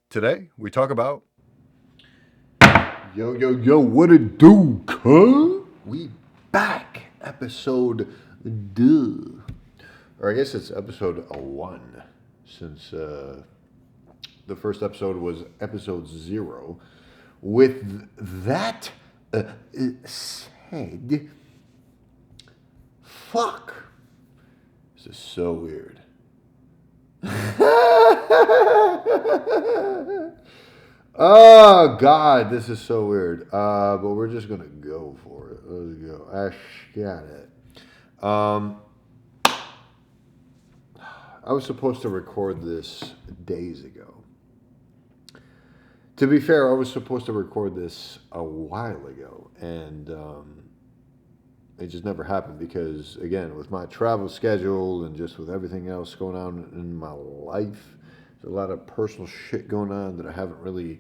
Today, we talk about. Yo, what it do, cuz? We back. Episode two. Or I guess it's episode one, since the first episode was episode zero. With that said, fuck. This is so weird. Oh God, this is so weird. But we're just gonna go for it. Let's go. I got it. Um, I was supposed to record this days ago. To be fair, I was supposed to record this a while ago, and it just never happened because, again, with my travel schedule and just with everything else going on in my life, there's a lot of personal shit going on that I haven't really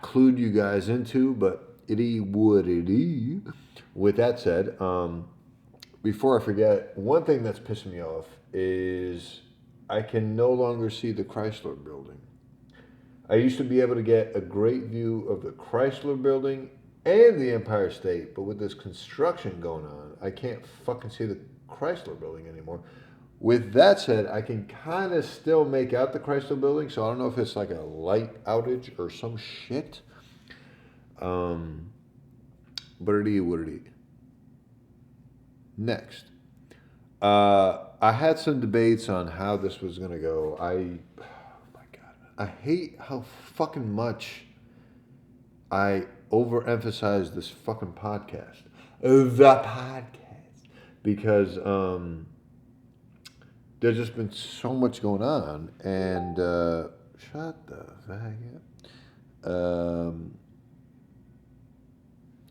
clued you guys into, but it is what it is. With that said, before I forget, one thing that's pissing me off is I can no longer see the Chrysler building. I used to be able to get a great view of the Chrysler building and the Empire State, but with this construction going on, I can't fucking see the Chrysler building anymore. With that said, I can kind of still make out the Chrysler building, so I don't know if it's like a light outage or some shit. But it is what it is. Next, I had some debates on how this was gonna go. Oh my God, I hate how fucking much I overemphasize this fucking podcast, the podcast, because there's just been so much going on, and shut the fuck up.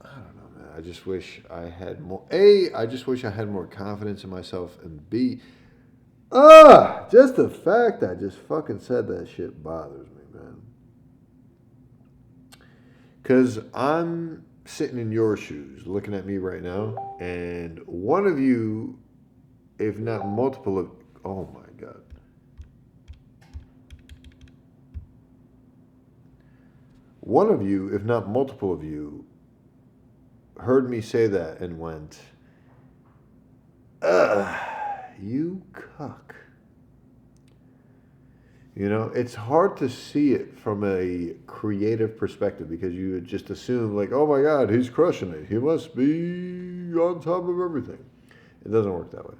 I don't know, man. I just wish I had more. I just wish I had more confidence in myself, and B, just the fact I just fucking said that shit bothers me, man. Because I'm sitting in your shoes, looking at me right now, and one of you, if not multiple of, oh my God. One of you, if not multiple of you, heard me say that and went, ugh, you cuck. You know, it's hard to see it from a creative perspective because you would just assume, like, oh my God, he's crushing it. He must be on top of everything. It doesn't work that way.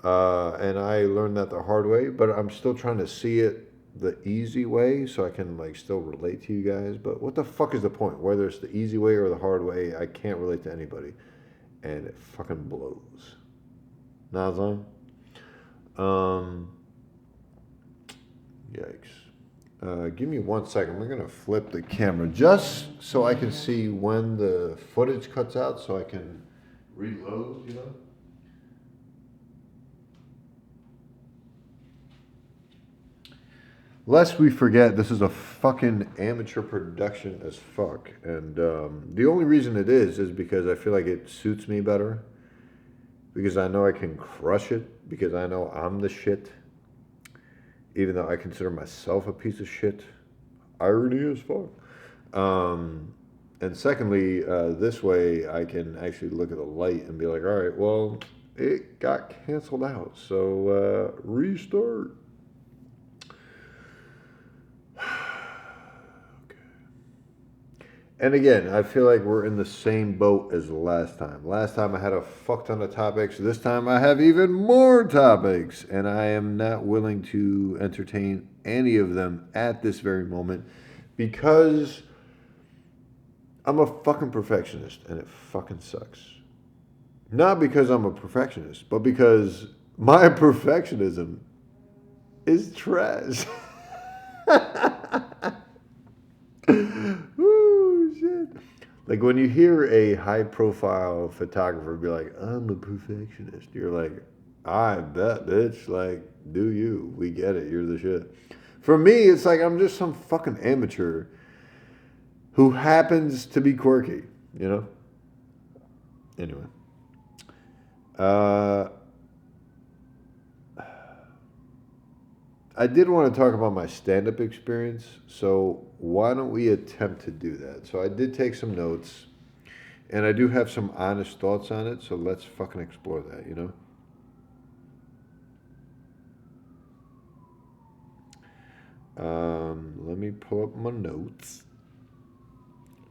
And I learned that the hard way, but I'm still trying to see it the easy way so I can, like, still relate to you guys. But what the fuck is the point? Whether it's the easy way or the hard way, I can't relate to anybody. And it fucking blows. Nazan? Yikes. Give me 1 second. We're going to flip the camera just so I can see when the footage cuts out so I can reload, you know? Lest we forget, this is a fucking amateur production as fuck. And the only reason it is because I feel like it suits me better. Because I know I can crush it. Because I know I'm the shit. Even though I consider myself a piece of shit. Irony as fuck. And secondly, this way I can actually look at the light and be like, all right, well, it got canceled out. So restart. And again, I feel like we're in the same boat as the last time. Last time I had a fuck ton of topics. This time I have even more topics. And I am not willing to entertain any of them at this very moment because I'm a fucking perfectionist and it fucking sucks. Not because I'm a perfectionist, but because my perfectionism is trash. Ooh, shit. Like when you hear a high profile photographer be like, I'm a perfectionist, you're like, I bet, bitch. Like, do you? We get it. You're the shit. For me, it's like I'm just some fucking amateur who happens to be quirky, you know? Anyway. I did want to talk about my stand-up experience, so why don't we attempt to do that? So I did take some notes, and I do have some honest thoughts on it, so let's fucking explore that, you know? Let me pull up my notes.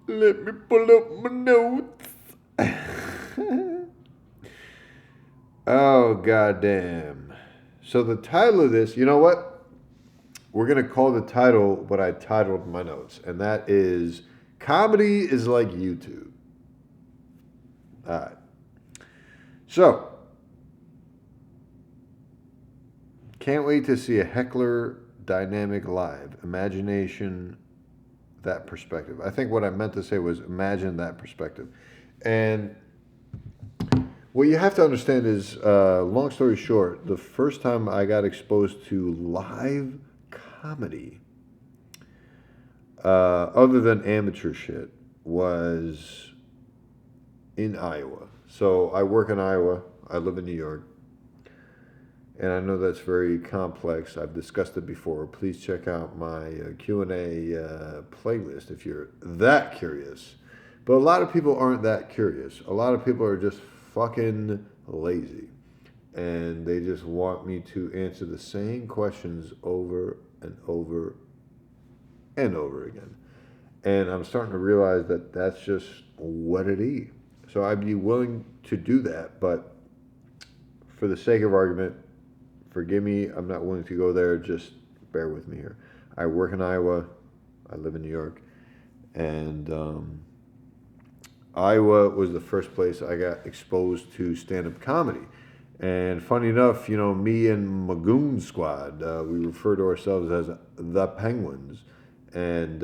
Let me pull up my notes. Oh, goddamn. So the title of this, you know what? We're going to call the title what I titled my notes, and that is Comedy is Like YouTube. All right. So, can't wait to see a heckler dynamic live. Imagination, that perspective. I think what I meant to say was imagine that perspective. And what you have to understand is, long story short, the first time I got exposed to live comedy, other than amateur shit, was in Iowa. So I work in Iowa. I live in New York. And I know that's very complex. I've discussed it before. Please check out my Q&A playlist if you're that curious. But a lot of people aren't that curious. A lot of people are just fucking lazy. And they just want me to answer the same questions over and over and over again. And I'm starting to realize that that's just what it is. So I'd be willing to do that, but for the sake of argument, forgive me, I'm not willing to go there. Just bear with me here. I work in Iowa. I live in New York. And Iowa was the first place I got exposed to stand-up comedy. And funny enough, you know, me and Magoon Squad, we refer to ourselves as the Penguins. And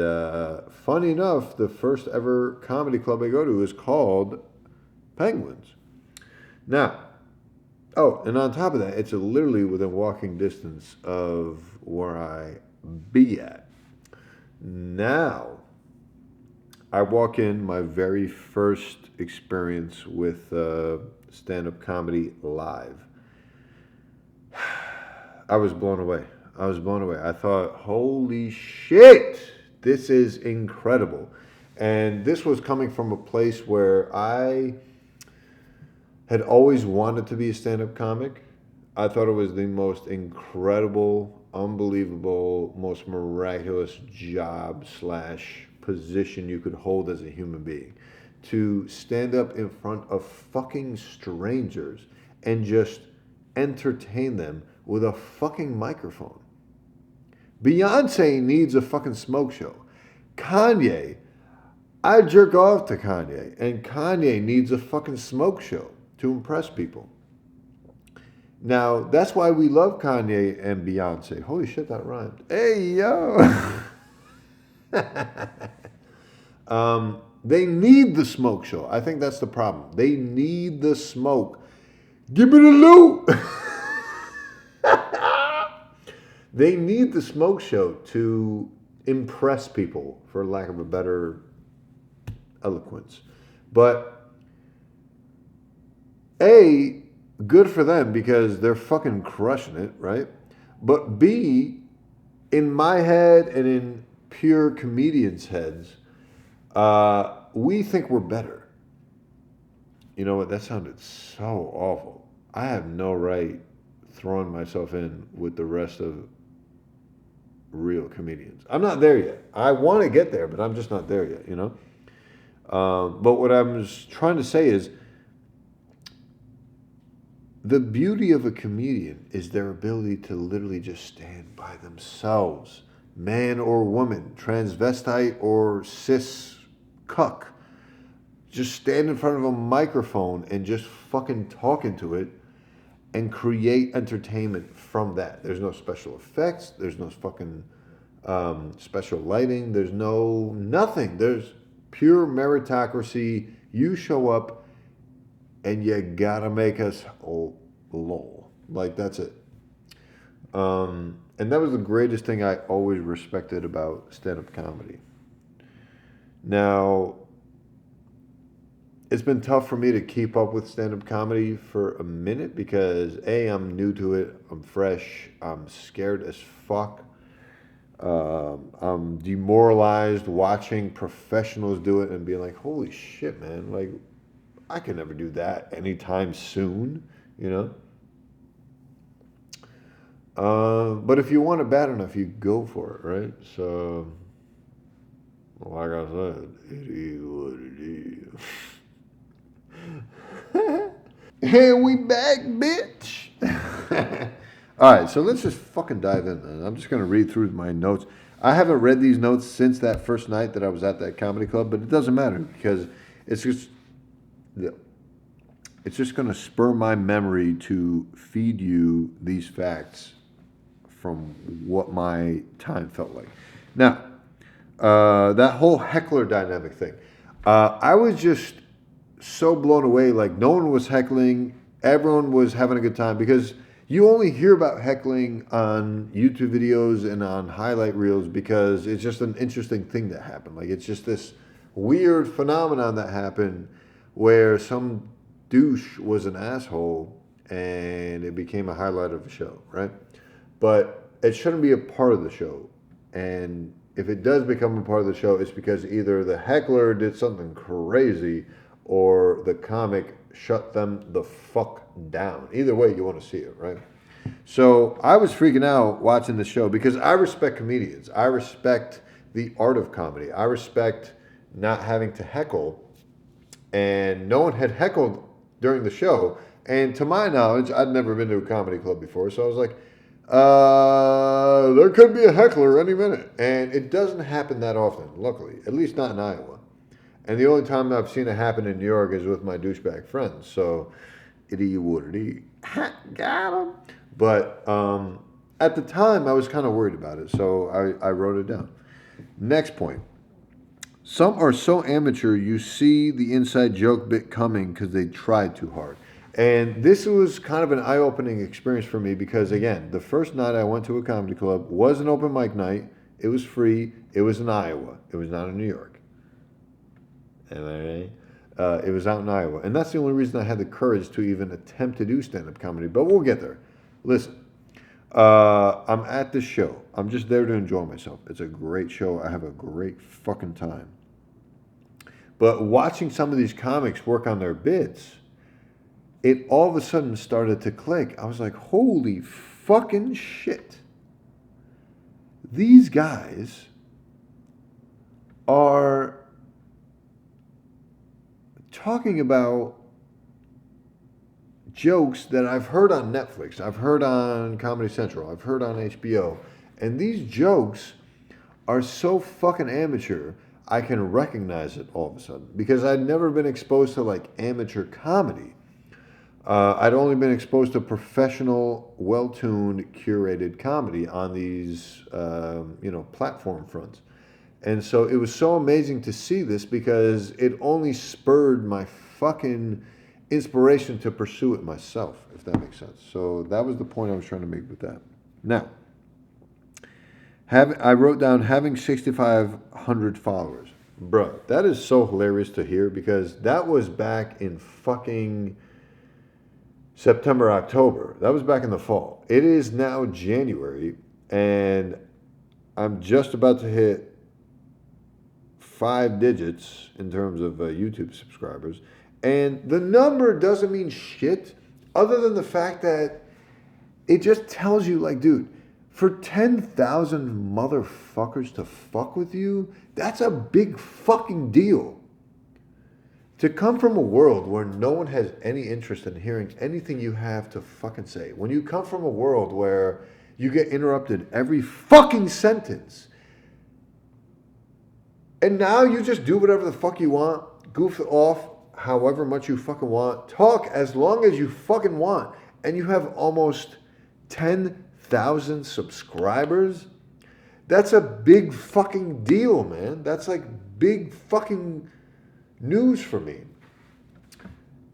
funny enough, the first ever comedy club I go to is called Penguins. Now, oh, and on top of that, it's literally within walking distance of where I be at. Now, I walk in my very first experience with stand-up comedy live. I was blown away. I thought, holy shit, this is incredible. And this was coming from a place where I had always wanted to be a stand-up comic. I thought it was the most incredible, unbelievable, most miraculous job / position you could hold as a human being. To stand up in front of fucking strangers and just entertain them with a fucking microphone. Beyonce needs a fucking smoke show. Kanye, I jerk off to Kanye, and Kanye needs a fucking smoke show to impress people. Now, that's why we love Kanye and Beyonce. Holy shit, that rhymed. Hey, yo. They need the smoke show. I think that's the problem. They need the smoke. Give me the loot. They need the smoke show to impress people, for lack of a better eloquence. But A, good for them because they're fucking crushing it, right? But B, in my head and in pure comedians' heads, we think we're better. You know what? That sounded so awful. I have no right throwing myself in with the rest of real comedians. I'm not there yet. I want to get there, but I'm just not there yet, you know? But what I'm trying to say is the beauty of a comedian is their ability to literally just stand by themselves, man or woman, transvestite or cis cuck. Just stand in front of a microphone and just fucking talk into it and create entertainment from that. There's no special effects. There's no fucking special lighting. There's no nothing. There's pure meritocracy. You show up and you gotta make us lol. Like, that's it. And that was the greatest thing I always respected about stand-up comedy. Now, it's been tough for me to keep up with stand-up comedy for a minute because A, I'm new to it, I'm fresh, I'm scared as fuck. I'm demoralized watching professionals do it and being like, holy shit, man, like I can never do that anytime soon, you know? But if you want it bad enough, you go for it, right? So, like I said, it is what it is. And we back, bitch. All right, so let's just fucking dive in. Man. I'm just gonna read through my notes. I haven't read these notes since that first night that I was at that comedy club, but it doesn't matter because it's just it's just gonna spur my memory to feed you these facts from what my time felt like. Now, that whole heckler dynamic thing, I was just so blown away. Like no one was heckling, everyone was having a good time because you only hear about heckling on YouTube videos and on highlight reels because it's just an interesting thing that happened. Like it's just this weird phenomenon that happened where some douche was an asshole and it became a highlight of the show, right? But it shouldn't be a part of the show. And if it does become a part of the show, it's because either the heckler did something crazy or the comic shut them the fuck down. Either way, you want to see it, right? So I was freaking out watching the show because I respect comedians. I respect the art of comedy. I respect not having to heckle. And no one had heckled during the show. And to my knowledge, I'd never been to a comedy club before. So I was like, there could be a heckler any minute. And it doesn't happen that often, luckily, at least not in Iowa. And the only time I've seen it happen in New York is with my douchebag friends. So, it is what it is. Got him. But at the time, I was kind of worried about it. So, I wrote it down. Next point. Some are so amateur, you see the inside joke bit coming because they tried too hard. And this was kind of an eye-opening experience for me because, again, the first night I went to a comedy club was an open mic night. It was free. It was in Iowa. It was not in New York. Am I right? It was out in Iowa. And that's the only reason I had the courage to even attempt to do stand-up comedy. But we'll get there. Listen, I'm at this show. I'm just there to enjoy myself. It's a great show. I have a great fucking time. But watching some of these comics work on their bits, it all of a sudden started to click. I was like, holy fucking shit. These guys are talking about jokes that I've heard on Netflix, I've heard on Comedy Central, I've heard on HBO, and these jokes are so fucking amateur, I can recognize it all of a sudden because I'd never been exposed to like amateur comedy. I'd only been exposed to professional, well-tuned, curated comedy on these, platform fronts. And so it was so amazing to see this because it only spurred my fucking inspiration to pursue it myself, if that makes sense. So that was the point I was trying to make with that. Now, I wrote down having 6,500 followers. Bro, that is so hilarious to hear because that was back in fucking September, October. That was back in the fall. It is now January, and I'm just about to hit 5 digits in terms of YouTube subscribers. And the number doesn't mean shit other than the fact that it just tells you, like, dude, for 10,000 motherfuckers to fuck with you, that's a big fucking deal. To come from a world where no one has any interest in hearing anything you have to fucking say, when you come from a world where you get interrupted every fucking sentence, and now you just do whatever the fuck you want, goof off however much you fucking want, talk as long as you fucking want, and you have almost 10,000 subscribers, that's a big fucking deal, man. That's like big fucking news for me.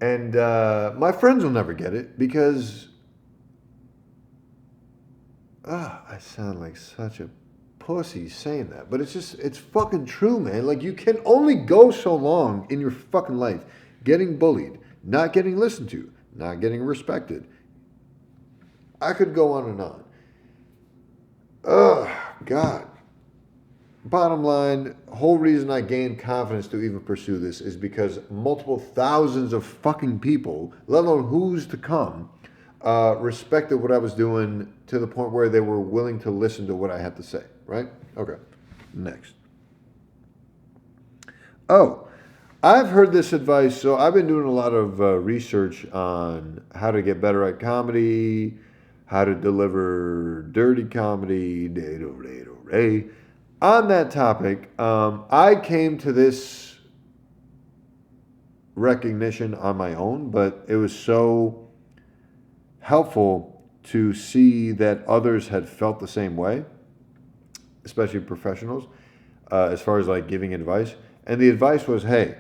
And my friends will never get it because I sound like such a pussy saying that, but it's fucking true, man. Like, you can only go so long in your fucking life. getting bullied, not getting listened to, not getting respected. I could go on and on. Oh, God. Bottom line, whole reason I gained confidence to even pursue this is because multiple thousands of fucking people, let alone who's to come, respected what I was doing to the point where they were willing to listen to what I had to say, right? Okay, next. Oh, I've heard this advice. So I've been doing a lot of research on how to get better at comedy, how to deliver dirty comedy, on that topic. I came to this recognition on my own, but it was so helpful to see that others had felt the same way, especially professionals, as far as like giving advice. And the advice was, hey,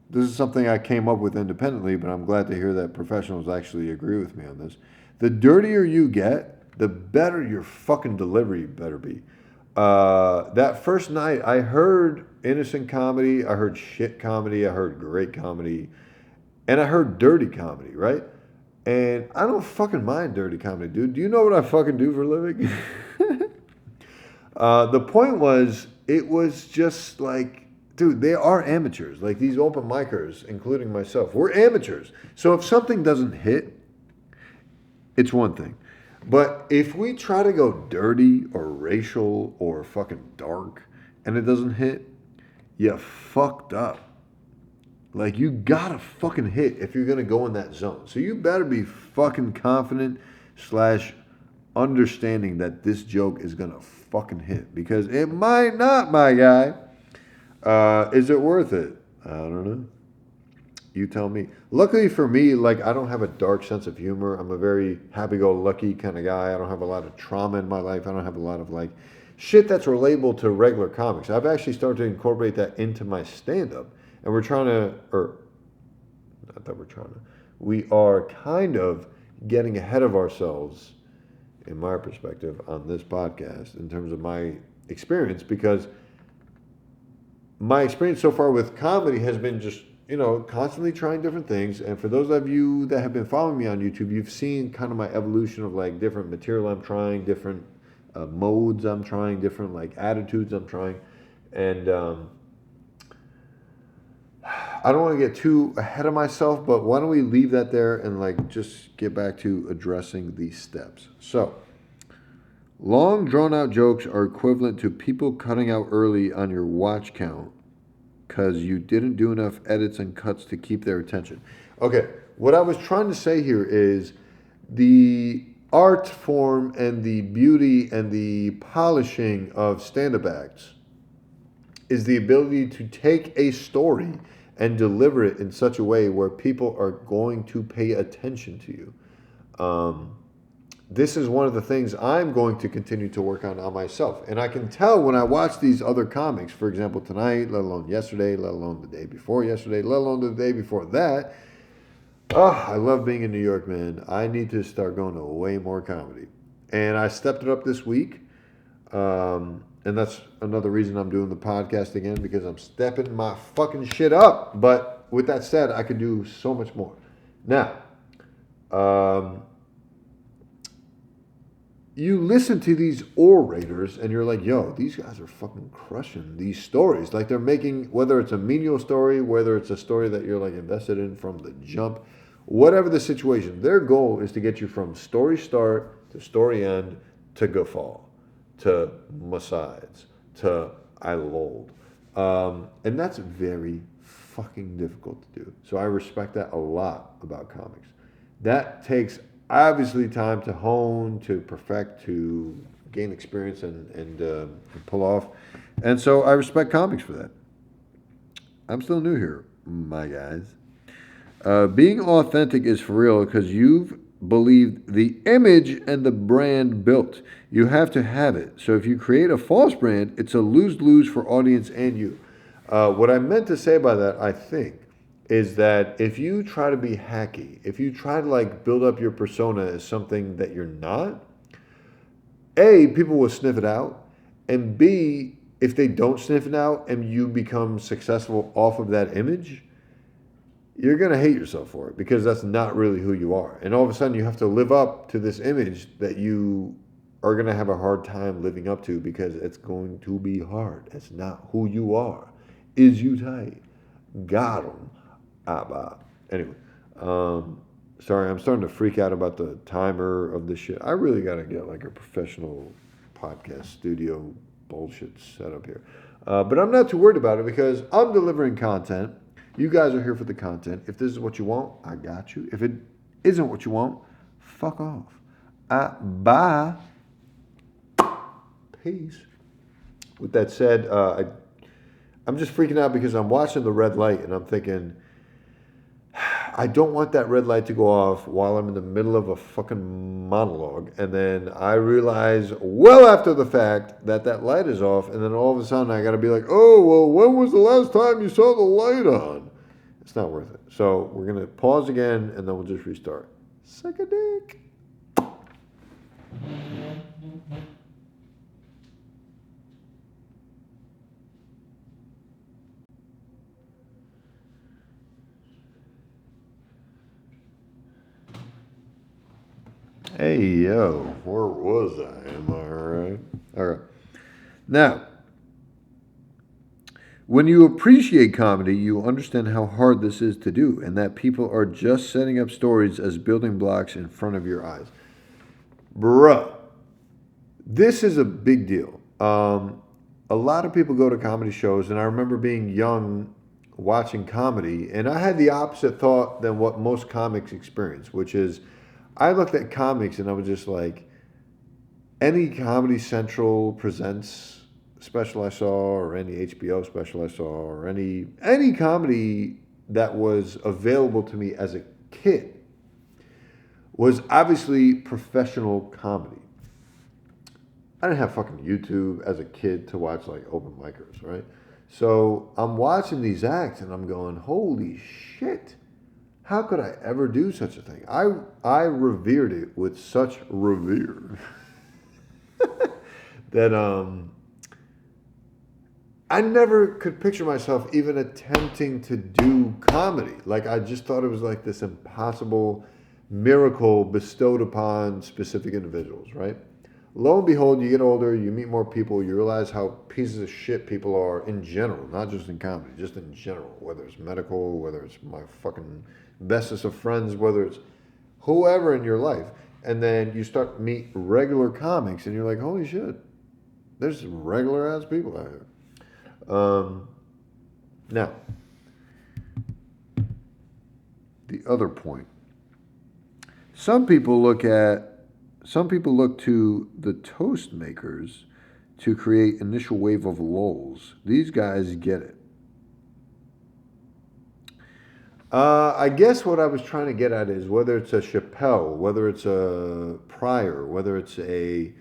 this is something I came up with independently, but I'm glad to hear that professionals actually agree with me on this. The dirtier you get, the better your fucking delivery better be. That first night, I heard innocent comedy, I heard shit comedy, I heard great comedy, and I heard dirty comedy, right? And I don't fucking mind dirty comedy, dude. Do you know what I fucking do for a living? The point was, it was just like, dude, they are amateurs. Like these open micers, including myself, we're amateurs. So if something doesn't hit, it's one thing. But if we try to go dirty or racial or fucking dark and it doesn't hit, you fucked up. Like you gotta fucking hit if you're gonna go in that zone. So you better be fucking confident / understanding that this joke is gonna fucking hit, because it might not, my guy. Is it worth it? I don't know. You tell me. Luckily for me, like I don't have a dark sense of humor. I'm a very happy-go-lucky kind of guy. I don't have a lot of trauma in my life. I don't have a lot of like shit that's relatable to regular comics. I've actually started to incorporate that into my stand-up, and we're trying to, or not that we're trying to, we are kind of getting ahead of ourselves, in my perspective, on this podcast in terms of my experience, because my experience so far with comedy has been just, constantly trying different things. And for those of you that have been following me on YouTube, you've seen kind of my evolution of like different material I'm trying, different modes I'm trying, different like attitudes I'm trying. And I don't want to get too ahead of myself, but why don't we leave that there and like just get back to addressing these steps. So, long drawn out jokes are equivalent to people cutting out early on your watch count because you didn't do enough edits and cuts to keep their attention. Okay, what I was trying to say here is the art form and the beauty and the polishing of stand-up acts is the ability to take a story and deliver it in such a way where people are going to pay attention to you. This is one of the things I'm going to continue to work on myself. And I can tell when I watch these other comics, for example, tonight, let alone yesterday, let alone the day before yesterday, let alone the day before that. Oh, I love being in New York, man. I need to start going to way more comedy. And I stepped it up this week. And that's another reason I'm doing the podcast again, because I'm stepping my fucking shit up. But with that said, I could do so much more. Now, you listen to these orators and you're like, yo, these guys are fucking crushing these stories. Like they're making, whether it's a menial story, whether it's a story that you're like invested in from the jump, whatever the situation, their goal is to get you from story start to story end to guffaw, to masides, to I lolled. And that's very fucking difficult to do. So I respect that a lot about comics. That takes obviously time to hone, to perfect, to gain experience and pull off. And so I respect comics for that. I'm still new here, my guys. Being authentic is for real because you've believed the image and the brand built. You have to have it. So if you create a false brand, it's a lose-lose for audience and you. What I meant to say by that, I think, is that if you try to be hacky, if you try to like build up your persona as something that you're not, A, people will sniff it out, and B, if they don't sniff it out and you become successful off of that image, you're going to hate yourself for it because that's not really who you are. And all of a sudden, you have to live up to this image that you are going to have a hard time living up to because it's going to be hard. It's not who you are. Is you tight? Got him. Anyway, sorry, I'm starting to freak out about the timer of this shit. I really got to get like a professional podcast studio bullshit set up here. But I'm not too worried about it because I'm delivering content. You guys are here for the content. If this is what you want, I got you. If it isn't what you want, fuck off. Bye. Peace. With that said, I'm just freaking out because I'm watching the red light and I'm thinking, I don't want that red light to go off while I'm in the middle of a fucking monologue. And then I realize well after the fact that that light is off. And then all of a sudden I got to be like, oh, well, when was the last time you saw the light on? It's not worth it. So we're going to pause again and then we'll just restart. Suck a dick. Hey, yo, where was I? Am I right? All right. Now, when you appreciate comedy, you understand how hard this is to do and that people are just setting up stories as building blocks in front of your eyes. Bruh, this is a big deal. A lot of people go to comedy shows, and I remember being young watching comedy, and I had the opposite thought than what most comics experience, which is I looked at comics and I was just like, any Comedy Central presents special I saw, or any HBO special I saw, or any comedy that was available to me as a kid was obviously professional comedy. I didn't have fucking YouTube as a kid to watch like open micers, right? So I'm watching these acts and I'm going, holy shit. How could I ever do such a thing? I revered it with such revere that I never could picture myself even attempting to do comedy. Like I just thought it was like this impossible miracle bestowed upon specific individuals, right? Lo and behold, you get older, you meet more people, you realize how pieces of shit people are in general, not just in comedy, just in general, whether it's medical, whether it's my fucking bestest of friends, whether it's whoever in your life. And then you start to meet regular comics and you're like, holy shit, there's regular ass people out here. Now, the other point. Some people look to the toast makers to create initial wave of lulls. These guys get it. I guess what I was trying to get at is whether it's a Chappelle, whether it's a Pryor, whether it's a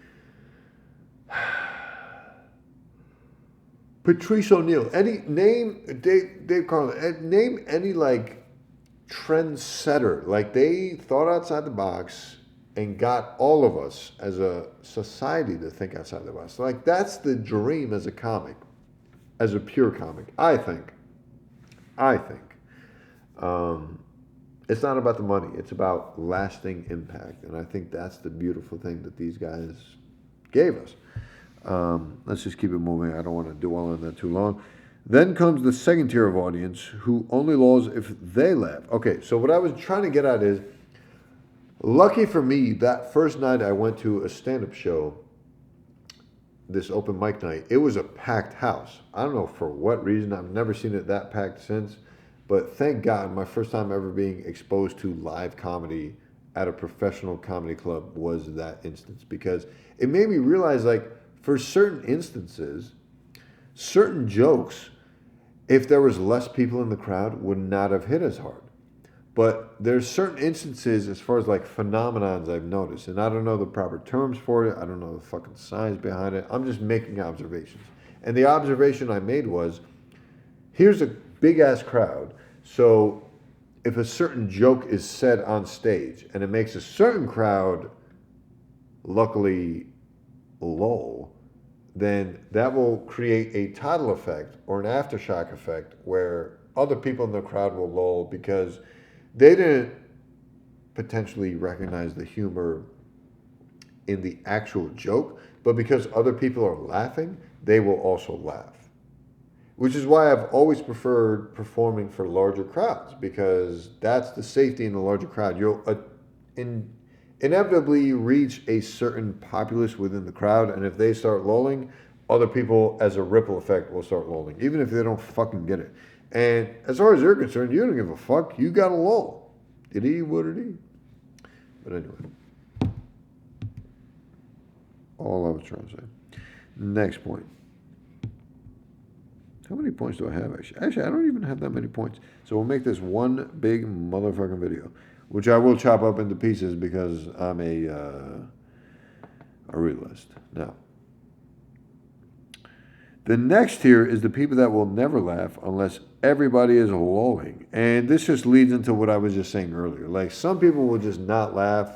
Patrice O'Neal, Dave Carlin, name any like trendsetter. Like they thought outside the box and got all of us as a society to think outside the box. Like that's the dream as a comic, as a pure comic. I think. It's not about the money. It's about lasting impact. And I think that's the beautiful thing that these guys gave us. Let's just keep it moving. I don't want to dwell on that too long. Then comes the second tier of audience who only lulls if they laugh. Okay, so what I was trying to get at is, lucky for me, that first night I went to a stand-up show, this open mic night, it was a packed house. I don't know for what reason. I've never seen it that packed since. But thank God, my first time ever being exposed to live comedy at a professional comedy club was that instance. Because it made me realize, like, for certain instances, certain jokes, if there was less people in the crowd, would not have hit as hard. But there's certain instances as far as like phenomenons I've noticed, and I don't know the proper terms for it. I don't know the fucking science behind it. I'm just making observations. And the observation I made was, here's a big ass crowd. So if a certain joke is said on stage and it makes a certain crowd luckily lull, then that will create a tidal effect or an aftershock effect where other people in the crowd will lull because they didn't potentially recognize the humor in the actual joke, but because other people are laughing, they will also laugh. Which is why I've always preferred performing for larger crowds because that's the safety in the larger crowd. You'll inevitably reach a certain populace within the crowd, and if they start lulling, other people, as a ripple effect, will start lulling, even if they don't fucking get it. And as far as you're concerned, you don't give a fuck. You got a lull. Did he? What did he? But anyway, all I was trying to say. Next point. How many points do I have, actually? Actually, I don't even have that many points. So we'll make this one big motherfucking video, which I will chop up into pieces because I'm a realist. Now, the next tier is the people that will never laugh unless everybody is lolling. And this just leads into what I was just saying earlier. Like, some people will just not laugh.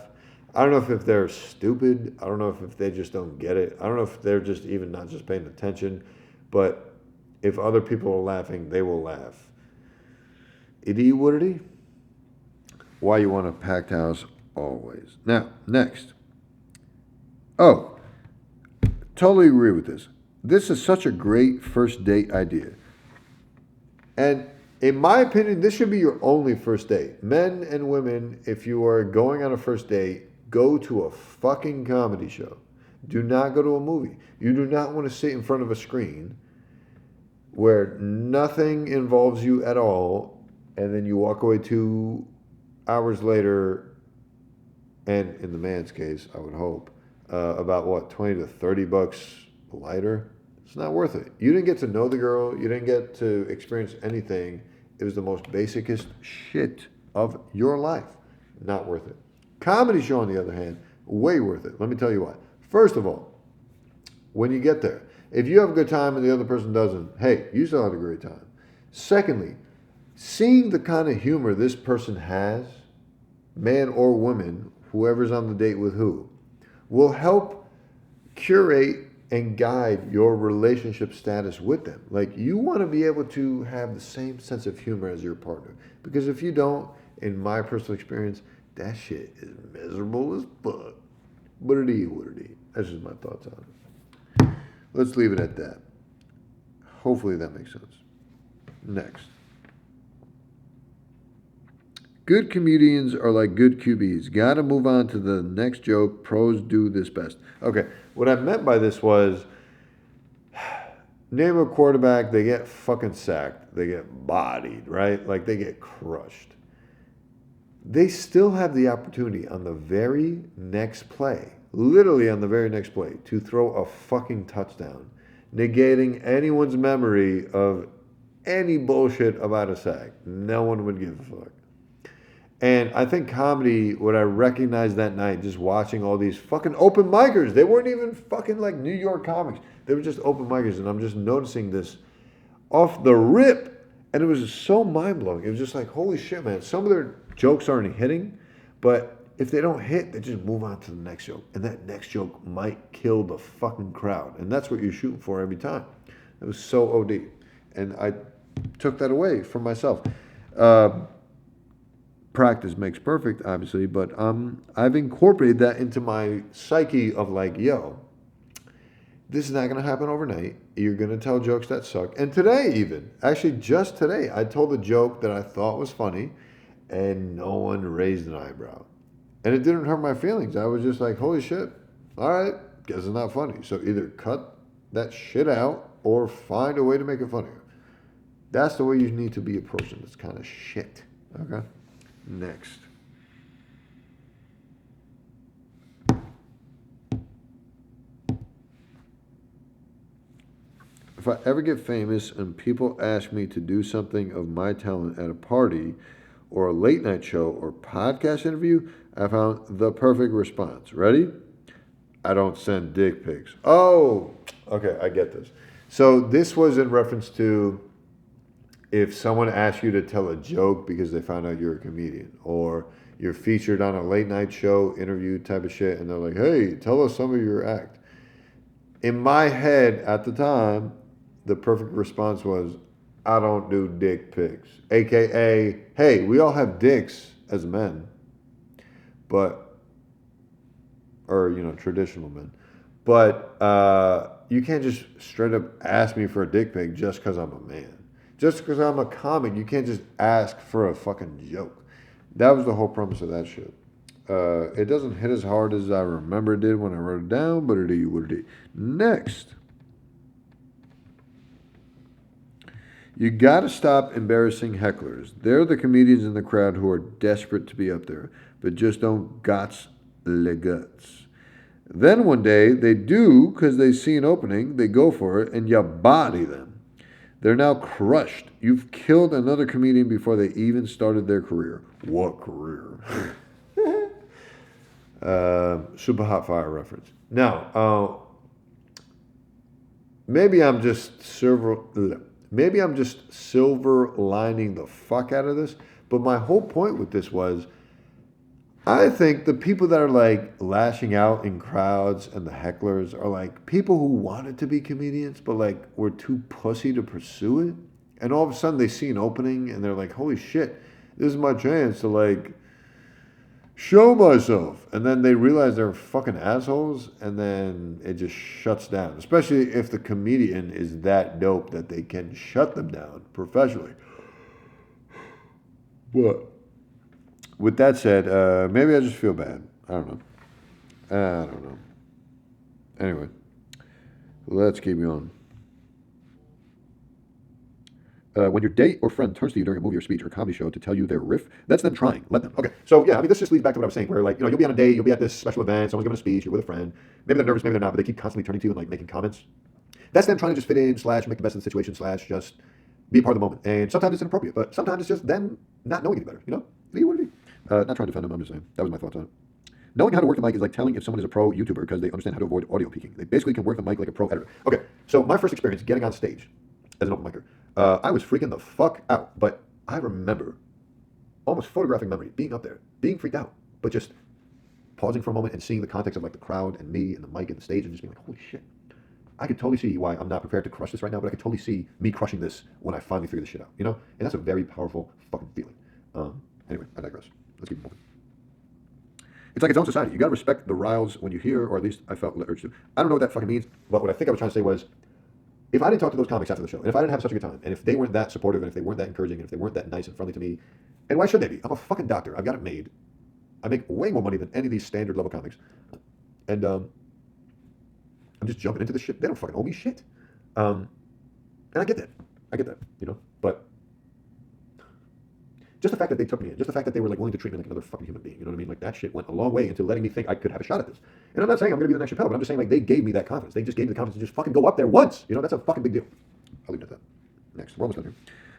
I don't know if they're stupid. I don't know if they just don't get it. I don't know if they're just even not just paying attention. But if other people are laughing, they will laugh. Itty woody. Why you want a packed house always. Now, next. Oh, totally agree with this. This is such a great first date idea. And in my opinion, this should be your only first date. Men and women, if you are going on a first date, go to a fucking comedy show. Do not go to a movie. You do not want to sit in front of a screen where nothing involves you at all, and then you walk away 2 hours later, and in the man's case, I would hope, about what, 20 to 30 bucks lighter? It's not worth it. You didn't get to know the girl. You didn't get to experience anything. It was the most basicest shit of your life. Not worth it. Comedy show, on the other hand, way worth it. Let me tell you why. First of all, when you get there, if you have a good time and the other person doesn't, hey, you still had a great time. Secondly, seeing the kind of humor this person has, man or woman, whoever's on the date with who, will help curate and guide your relationship status with them. Like, you want to be able to have the same sense of humor as your partner. Because if you don't, in my personal experience, that shit is miserable as fuck. What it is, what it is. That's just my thoughts on it. Let's leave it at that. Hopefully that makes sense. Next. Good comedians are like good QBs. Gotta move on to the next joke. Pros do this best. Okay, what I meant by this was, name a quarterback, they get fucking sacked. They get bodied, right? Like, they get crushed. They still have the opportunity on the very next play, literally on the very next play, to throw a fucking touchdown, negating anyone's memory of any bullshit about a sack. No one would give a fuck. And I think comedy, what I recognized that night, just watching all these fucking open micers, they weren't even fucking like New York comics. They were just open micers, and I'm just noticing this off the rip. And it was just so mind-blowing. It was just like, holy shit, man. Some of their jokes aren't hitting, but if they don't hit, they just move on to the next joke. And that next joke might kill the fucking crowd. And that's what you're shooting for every time. It was so OD. And I took that away from myself. Practice makes perfect, obviously, but I've incorporated that into my psyche of like, yo, this is not going to happen overnight. You're going to tell jokes that suck. And today even, actually just today, I told a joke that I thought was funny, and no one raised an eyebrow. And it didn't hurt my feelings. I was just like, holy shit, all right, guess it's not funny. So either cut that shit out or find a way to make it funnier. That's the way you need to be a person that's kind of shit. Okay? Next. If I ever get famous and people ask me to do something of my talent at a party or a late night show or podcast interview, I found the perfect response. Ready? I don't send dick pics. Oh, okay, I get this. So this was in reference to if someone asks you to tell a joke because they found out you're a comedian, or you're featured on a late night show, interview type of shit, and they're like, hey, tell us some of your act. In my head at the time, the perfect response was, I don't do dick pics. AKA, hey, we all have dicks as men, but, or, traditional men. But you can't just straight up ask me for a dick pic just because I'm a man. Just because I'm a comic, you can't just ask for a fucking joke. That was the whole premise of that shit. It doesn't hit as hard as I remember it did when I wrote it down, but it is what it is. Next. You gotta stop embarrassing hecklers. They're the comedians in the crowd who are desperate to be up there, but just don't gots le guts. Then one day they do because they see an opening, they go for it, and you body them. They're now crushed. You've killed another comedian before they even started their career. What career? Super Hot Fire reference. Now, maybe I'm just silver lining the fuck out of this. But my whole point with this was, I think the people that are like lashing out in crowds and the hecklers are like people who wanted to be comedians, but like were too pussy to pursue it. And all of a sudden they see an opening and they're like, holy shit, this is my chance to like show myself. And then they realize they're fucking assholes and then it just shuts down. Especially if the comedian is that dope that they can shut them down professionally. But with that said, maybe I just feel bad. I don't know. I don't know. Anyway, let's keep going. When your date or friend turns to you during a movie or speech or comedy show to tell you their riff, that's them trying. Let them. Okay. So yeah, I mean, this just leads back to what I was saying, where like, you'll be on a date, you'll be at this special event, someone's giving a speech, you're with a friend. Maybe they're nervous, maybe they're not, but they keep constantly turning to you and like making comments. That's them trying to just fit in, / make the best of the situation, / just be a part of the moment. And sometimes it's inappropriate, but sometimes it's just them not knowing any better. Be what it is. Not trying to defend them. I'm just saying that was my thoughts on it. Knowing how to work the mic is like telling if someone is a pro YouTuber because they understand how to avoid audio peaking. They basically can work the mic like a pro editor. Okay, so my first experience getting on stage as an open micer, I was freaking the fuck out. But I remember, almost photographic memory, being up there, being freaked out, but just pausing for a moment and seeing the context of like the crowd and me and the mic and the stage and just being like, holy shit. I could totally see why I'm not prepared to crush this right now, but I could totally see me crushing this when I finally figure this shit out, And that's a very powerful fucking feeling. Anyway, I digress. Let's keep moving. It's like its own society. You gotta respect the riles when you hear, or at least I felt the urge to. I don't know what that fucking means, but what I think I was trying to say was, if I didn't talk to those comics after the show, and if I didn't have such a good time, and if they weren't that supportive, and if they weren't that encouraging, and if they weren't that nice and friendly to me, and why should they be? I'm a fucking doctor. I've got it made. I make way more money than any of these standard level comics, and I'm just jumping into this shit. They don't fucking owe me shit, and I get that. But just the fact that they took me in, just the fact that they were like willing to treat me like another fucking human being, you know what I mean? Like that shit went a long way into letting me think I could have a shot at this. And I'm not saying I'm gonna be the next Chappelle, but I'm just saying like they gave me that confidence. They just gave me the confidence to just fucking go up there once. That's a fucking big deal. I'll leave it at that. Next, we're almost done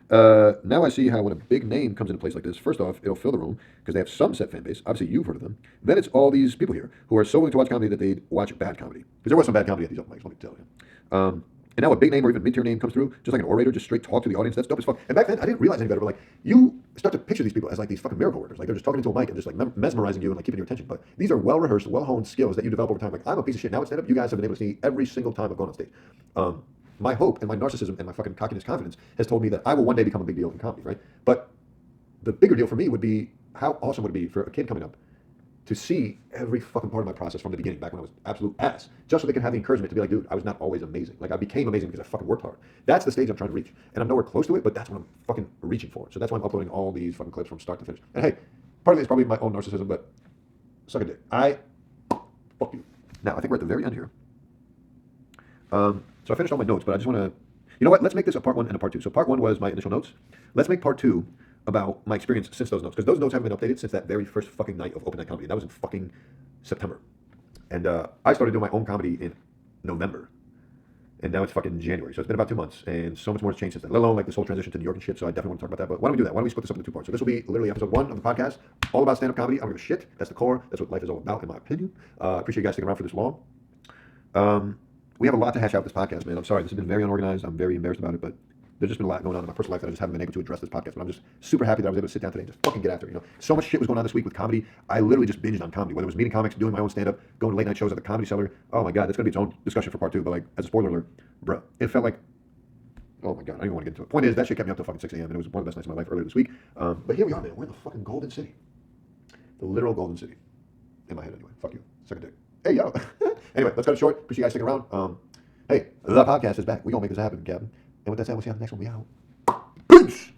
here. Now I see how when a big name comes into a place like this, first off, it'll fill the room because they have some set fan base. Obviously, you've heard of them. Then it's all these people here who are so willing to watch comedy that they'd watch bad comedy. Because there was some bad comedy at these open mics, let me tell you. And now a big name or even mid-tier name comes through, just like an orator, just straight talk to the audience. That's dope as fuck. And back then, I didn't realize any better, but like, you start to picture these people as like these fucking miracle workers. Like they're just talking into a mic and just like mesmerizing you and like keeping your attention. But these are well-rehearsed, well-honed skills that you develop over time. Like, I'm a piece of shit. Now at stand-up, you guys have been able to see every single time I've gone on stage. My hope and my narcissism and my fucking cockiness confidence has told me that I will one day become a big deal in comedy, right? But the bigger deal for me would be, how awesome would it be for a kid coming up to see every fucking part of my process from the beginning, back when I was absolute ass, just so they can have the encouragement to be like, dude, I was not always amazing. Like, I became amazing because I fucking worked hard. That's the stage I'm trying to reach. And I'm nowhere close to it, but that's what I'm fucking reaching for. So that's why I'm uploading all these fucking clips from start to finish. And hey, part of it is probably my own narcissism, but suck a dick. Fuck you. Now, I think we're at the very end here. So I finished all my notes, but I just want to, you know what? Let's make this a part 1 and a part 2. So part 1 was my initial notes. Let's make part 2 about my experience since those notes, because those notes haven't been updated since that very first fucking night of open night comedy. That was in fucking September, and I started doing my own comedy in November, and now it's fucking January. So it's been about 2 months, and so much more has changed since then. Let alone like this whole transition to New York and shit. So I definitely want to talk about that. But why don't we do that? Why don't we split this up into 2 parts? So this will be literally episode 1 of the podcast, all about stand-up comedy. I don't give a shit. That's the core. That's what life is all about, in my opinion. Appreciate you guys sticking around for this long. We have a lot to hash out this podcast, man. I'm sorry. This has been very unorganized. I'm very embarrassed about it, but there's just been a lot going on in my personal life that I just haven't been able to address this podcast. But I'm just super happy that I was able to sit down today and just fucking get after it. So much shit was going on this week with comedy. I literally just binged on comedy, whether it was meeting comics, doing my own stand-up, going to late night shows at the Comedy Cellar. Oh my God, that's going to be its own discussion for part 2. But like, as a spoiler alert, bro, it felt like Oh my God, I don't even want to get into it. Point is, that shit kept me up till fucking 6 a.m. and it was one of the best nights of my life earlier this week. But here we are, man. We're in the fucking Golden City. The literal Golden City. In my head, anyway. Fuck you. Suck a dick. Hey, yo. Anyway, let's cut it short. Appreciate you guys sticking around. Hey, the podcast is back. We gonna make this happen, Captain. And with that said, we'll see you on the next one. We out. Peace!